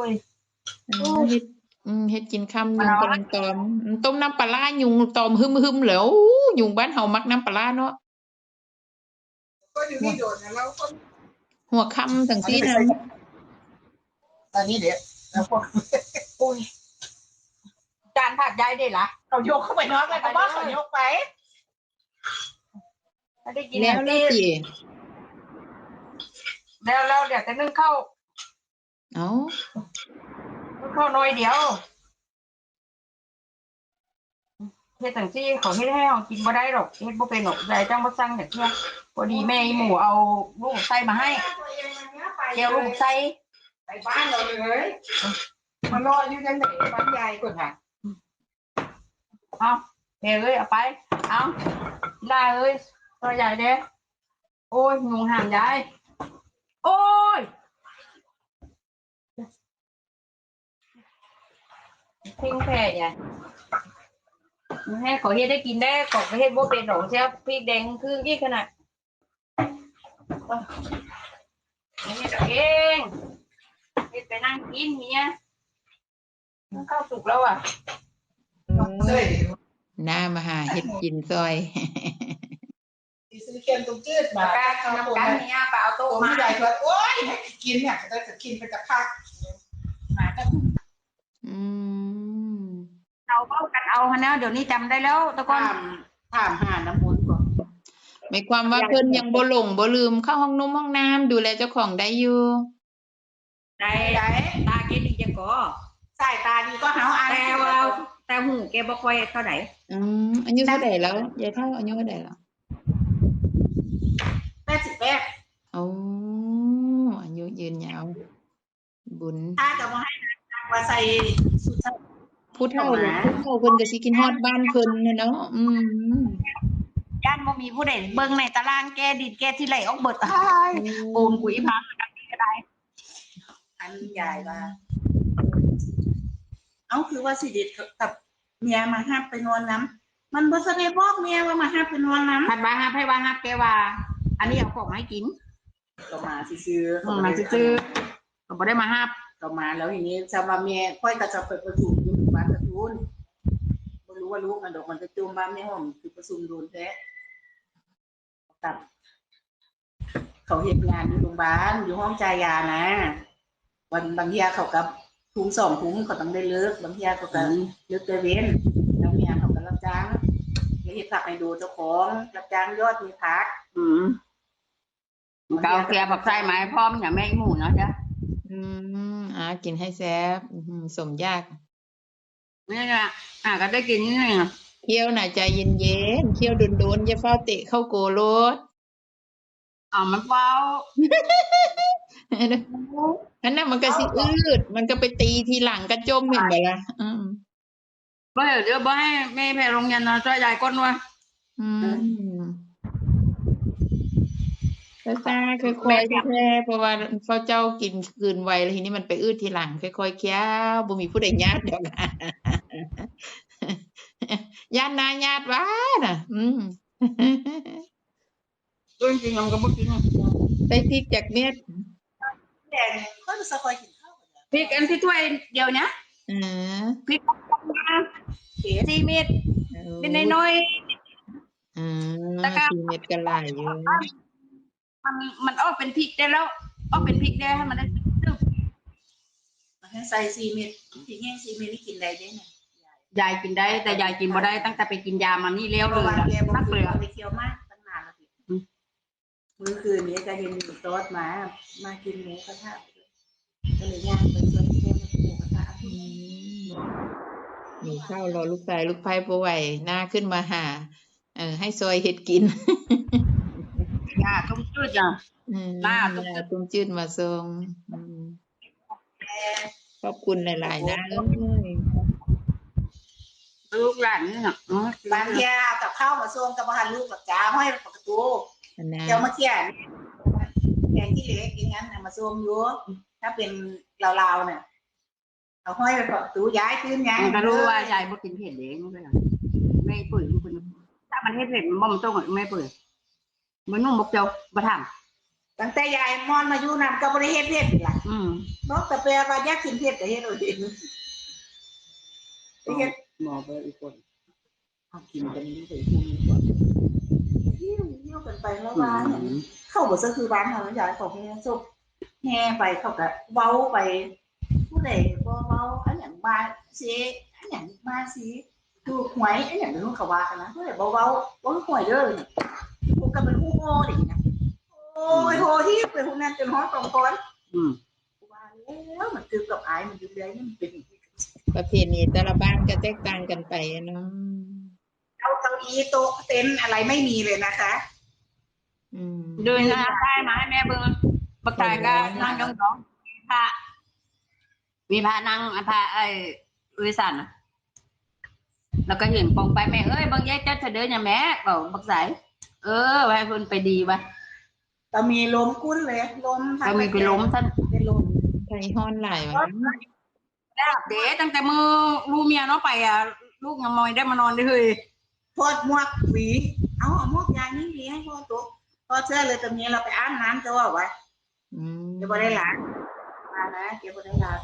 ยเฮ็ดเฮ็ดกินค่ำยุงกำลังตอมต้มน้ำปลาร้ายุงตอมหึมๆแล้วยุงบ้านเฮามักน้ำปลาร้าเนาะก็อยู่นี่โดดนะแล้วก็หัวค่ำจังซี่นะตอนนี้เดี๋ยวแล้วพวกอุ้ยจานผัดยายได้ละเขายกเข้าไปนอกแล้วก็ว่าเขายกไปไม่ได้กินแล้วตีสิแล้วเดี๋ยวจะนึ่งข้าวเอาน้อยเดียวเฮ็ดจังซี่เขาเฮ็ดให้เรากินบ่ได้หรอกเฮ็ดบ่เป็นหรอกยายจังบ่สั่งแต่เที่ยพอดีแม่อีหมูเอาลูกไส้มาให้เจียวลูกไส้ไปบ้านเราเลยมารออยู่จังได๋บ้านยายก่อนค่ะเอาแม่เอ้ยเอาไปเอาลาเอ้ยตัวใหญ่เด้โอ้ยยุงห่ามยายโอ้ยทิ้งแผ่ใหญ่ให้ขอเฮ็ดได้กินได้ขอเฮ็ดบ่เป็นหรอกเสียพริกแดงคือกี่ขนาดนี่ตัวเองเฮ็ดไปนั่งกินเนี่ยข้าวสุกแล้วอ่ะหน้ามาหาเฮ็ดกินซอยซื้อเค็มตุ้มจืดมาการน้ำกันเนี่ยเปล่าตู้มาใหญ่ชวนโอ้ยให้กินเนี่ยจะกินไปกับผักมาก็เราเบ้ากันเอาฮะเนี่ยเดี๋ยวนี้จำได้แล้วตะกอนถามหาน้ำมนต์ก่อนหมายความว่าเพิ่นยังบ่หลงบ่ลืมเข้าห้องนมห้องน้ำดูแลเจ้าของได้อยู่ได้ตาแกดีจังก็สายตาดีก็เฮาแต่หูแกบ่ค่อยเท่าไหร่อายุเท่าใดแล้วยายเฒ่าอายุเท่าใดแล้ว88อ๋ออายุยืนยาวบุญถ้าจะบ่ให้ว่าใส่สุดผู้เฒ่าเพิ่นก็สิกินฮอดบ้านเพิ่นเนาะย่านบ่มีผู้ใดเบิ่งในตารางแกดิดแกที่ไหลออกเบิดปูนกุยพังกันนี่ก็ได้อันใหญ่ว่าเอาคือว่าสิเด็ดกับเมียมาฮับไปนอนน้ำมันบ่แสดงบอกเมียว่ามาฮับไปนอนน้ำพันว่าฮับให้ว่าฮับแกว่าอันนี้เอาของให้กินก็มาซื้อมาซื้อก็บ่ได้มาฮับก็มาแล้วทีนี้จะมาเมียค่อยก็จะไปประชุมอยู่บ้านตะทูนบ่รู้ว่าลูกมันดอกมันจะจุ่มบ้านในห้องคือประชุมโดนแท้กับเขาเฮ็ดงานอยู่โรงพยาบาลอยู่ห้องจ่ายยานะวันบางทีเขากับทุ่ม2 ทุ่มเขาต้องได้เลิกบางทีเขาก็เลิกเว้นแล้วเมียเขาก็รับจ้างเฮ็ดผักให้ดูเจ้าของรับจ้างยอดมีผักเกาแกผักไส้ไม้พร้อมอย่างแม่หมูเนาะจ้ะกินให้แซ่บสมยากนี่ไงก็ได้กินนี่ไงเคี่ยวน่ะใจเย็นๆเคี่ยวโดนๆอย่าเฝ้าเตะเข้าโกรธมันเฝ้าอันนั้นมันก็สิอืดมันก็ไปตีทีหลังก็จมเห็นบ่ล่ะบ่เดี๋ยวบ่ให้แม่ไปโรงเรียนนะช่วยยายก้นว่าช้าๆค่อยๆแท้เพราะว่าเฝ้าเจ้ากินคืนไวแล้วทีนี้มันไปอืดทีหลังค่อยๆเคี้ยวบ่มีผู้ใดญาติดอกญาตินาญาติว่าน่ะจริงๆมันก็บ่กินใส่พริกจักเม็ดแดงค่อยจะค่อยกินข้าวพริกอันที่ถ้วยเดียวนะพริก4 เม็ดเป็นน้อย4 เม็ดก็หลายอยู่มันออกเป็นพริกได้แล้วออกเป็นพริกได้ให้มันได้ซึมให้ใส่4 เม็ดพริกแห้ง4 เม็ดนี่กินได้เด้เนี่ยยายกินได้แต่ยายกินบ่ได้ตั้งแต่ไปกินยามานี่แล้วเลยนักเลยไปเคี้ยวมากตั้งนานแล้วมื้อคืนนี้ก็เห็นซอสมากินหมูกระทะก็เลยย่างไปชวนแม่มากินหมูกระทะหิวข้าวรอลูกชายลูกไผ่บ่ไหวหน้าขึ้นมาหาให้ซอยเฮ็ดกินต้มจืดจ้ะต้มจืดมาส่งขอบคุณหลายๆนะลูกหลานนี่บางทีกับข้าวมาส่งกับอาหารลูกกับจ้าห้อยประตูเดี๋ยวมาเที่ยงแกงที่เหลือกินงั้นมาส่งอยู่ถ้าเป็นลาวๆเนี่ยเอาห้อยไปประตูย้ายขึ้นย้ายก็รู้ว่ายายบ่กินเผ็ดเด้งไม่เปื่อยคุณถ้ามันเผ็ดมันบ่มันต้องไม่เปื่อยมันนุ่มบกเจ้าบ่ท ตั้งแต่ยายมอนมาอยู่นำก็บ่ได้เฮ็ดเพชรล่ะนอกแต่แปลว่าอยากกินเพชรก็เฮ็ดเอาเองเฮ็ดหมอไปอีกคนเอากินกันนี่ไปพูดดีกว่าเที่ยวกันไปแล้วว่าอย่างนี้เข้าบ่ซะคือบ้านเฮายายของแม่ซุบแห่ไปเขาก็เว้าไปผู้ใดบ่เว้าอันหยังมาสิอันหยังมาสิถูกหวยอันหยังไม่รู้เขาว่ากันนะผู้ใดบ่เว้าบ่หวยเด้อกูก็เป็นผู้โง่ดินะโอ้ยโหที่เป็นพวกนั้นจนฮ้อนตรงก้อนว่าแล้วมันคือกับอายมันอยู่ได้มันเป็นประเพณีแต่ละบ้านก็แตกต่างกันไปเนาะเอาเก้าอี้โต๊ะเต็นท์อะไรไม่มีเลยนะคะเดินนะได้มาให้แม่เบิ่งบักตายก็นั่งยองๆพระมีพระนั่งพระวิสันแล้วก็เห็นปองไปแม่เอ้ยบางแยกเจ้าเดินอย่างแม่บอกบักสายไว้เพิ่นไปดีวะแต่มีล้มกุ้นเลยล้มก็มีไปล้มท่านเป็นล้มไทยฮ้อนหลายวะแล้วเดี๋ยวตั้งแต่มือลูเมียเนาะไปลูกยังมอยได้มานอนได้เลยพอดหมวกหวีเอาหมวกยายนี่ดีให้พ่อตุ๊กพอเชื่อเลยตรงนี้เราไปอาบน้ำจะว่าไว้จะบ่ได้ล้างมานะเก็บบ่ได้ล้าง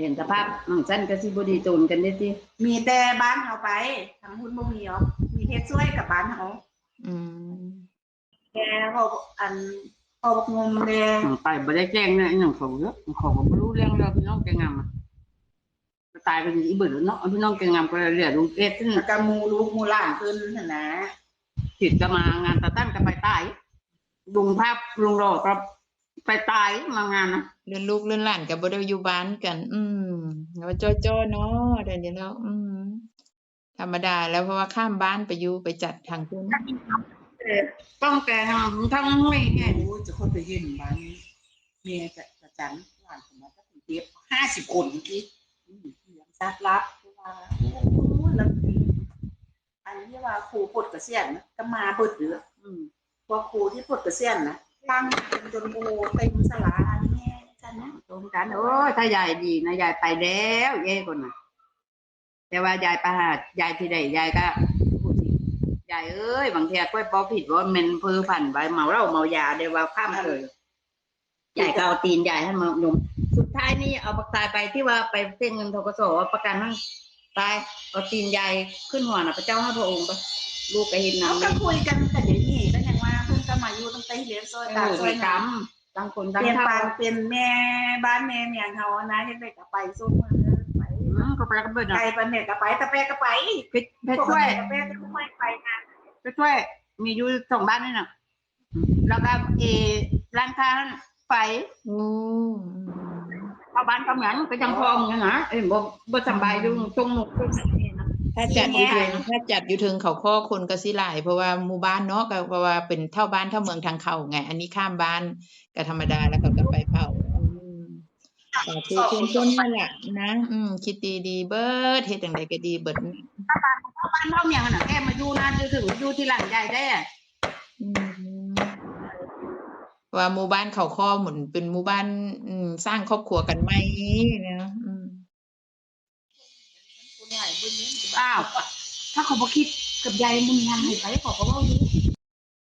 เห็นสภาพฉันก็สิบ่ดีตูนกันได้สิมีแต่บ้านเขาไปทางหุ้นบ่มีหรอกมีเฮ็ดช่วยกับบ้านเขาแกเขาพอบอกงมเลยไปบ่ได้แจ้งเนี่ยอย่างเขาเยอะเขาก็บ่รู้เรื่องพี่น้องแกงามก็ตายเป็นอีเบิดเนาะพี่น้องแกงามก็เรียกลุงเอ็ดกับมูลูกมูหลานขึ้นนะผิดก็มางานตะตั้งก็ไปตายลุงภาพลุงรอก็ไปตายมางานนะเลื่อนลูกเลื่อนหลานกับบ่ได้อยู่บ้านกันแล้วจ้อๆเนาะเดี๋ยวนี้แล้วธรรมดาแล้วเพราะว่าข้ามบ้านไปอยู่ไปจัดทางคุณต้องแกทั้งไม่ไงจะคนไปเห็นบ้านเมียจะจันหลานผมมาจะถึงเทียบ50 คนที่ยังซักรับว่าแล้วอันนี้ว่าครูปลดเกษียณก็มาเบิดเดือพอครูที่ปลดเกษียณนะตั้งจนโอ้เต็มสลาแม่กันนะตรงกันถ้ายายดีนะยายไปแล้วเย่คนน่ะแต่ว่ายายไปหายายที่ใดยายก็ยายบางทีก็พอผิดว่ามันเพื่อผันไปเมาเหล้าเมายาเดี๋ยวว่าข้ามเลยยายก็เอาตีนยายให้มาหนุ่มสุดท้ายนี่เอาปักตายไปที่ว่าไปเส้นเงินธกสประกันนั่งตายเอาตีนยายขึ้นหัวน่ะพระเจ้าให้พระองค์ไปลูกก็เห็นนะก็คุยกันแต่เดี๋ยวนี้ก็ยังว่าเพิ่งก็มาอยู่ตั้งแต่เรียนซอยตาซอยน้ำตั้งคนตั้งเท่าเป็นแม่บ้านแม่เมียเขานะที่ไปกับไปสู้มือไปก็ไปก็เบิดไปไปเนี่ยก็ไปแต่แปก็ไปไปช่วยแปก็ไม่ไปงานไปช่วยมีอยู่2 บ้านนี่น่ะแล้วก็ร้านค้าไปเอาบ้านก็เหมือนไปจังพองอย่างนะบ่สบายอยู่ตรงหนุกถ้าจัดอยู่ถึงเขาข้อคนก็สิหลายเพราะว่าหมู่บ้านเนาะก็เพราะว่าเป็นเท่าบ้านเท่าเมืองทางเขาไงอันนี้ข้ามบ้านก็ธรรมดาแล้วก็ไปเผาแต่คือคนนั่นแหละนะคิดดีเบิดเฮ็ดจังได๋ก็ดีเบิดบ้านเท่าเมียงน่ะแกมาอยู่นะถึงอยู่ที่หลังใหญ่ได้ว่าหมู่บ้านเขาข้อเหมือนเป็นหมู่บ้านสร้างครอบครัวกันใหม่นะอ้าวถ้าเขาบ่คิดกับยายมึงยังให้ไปเขาก็เว้าอยู่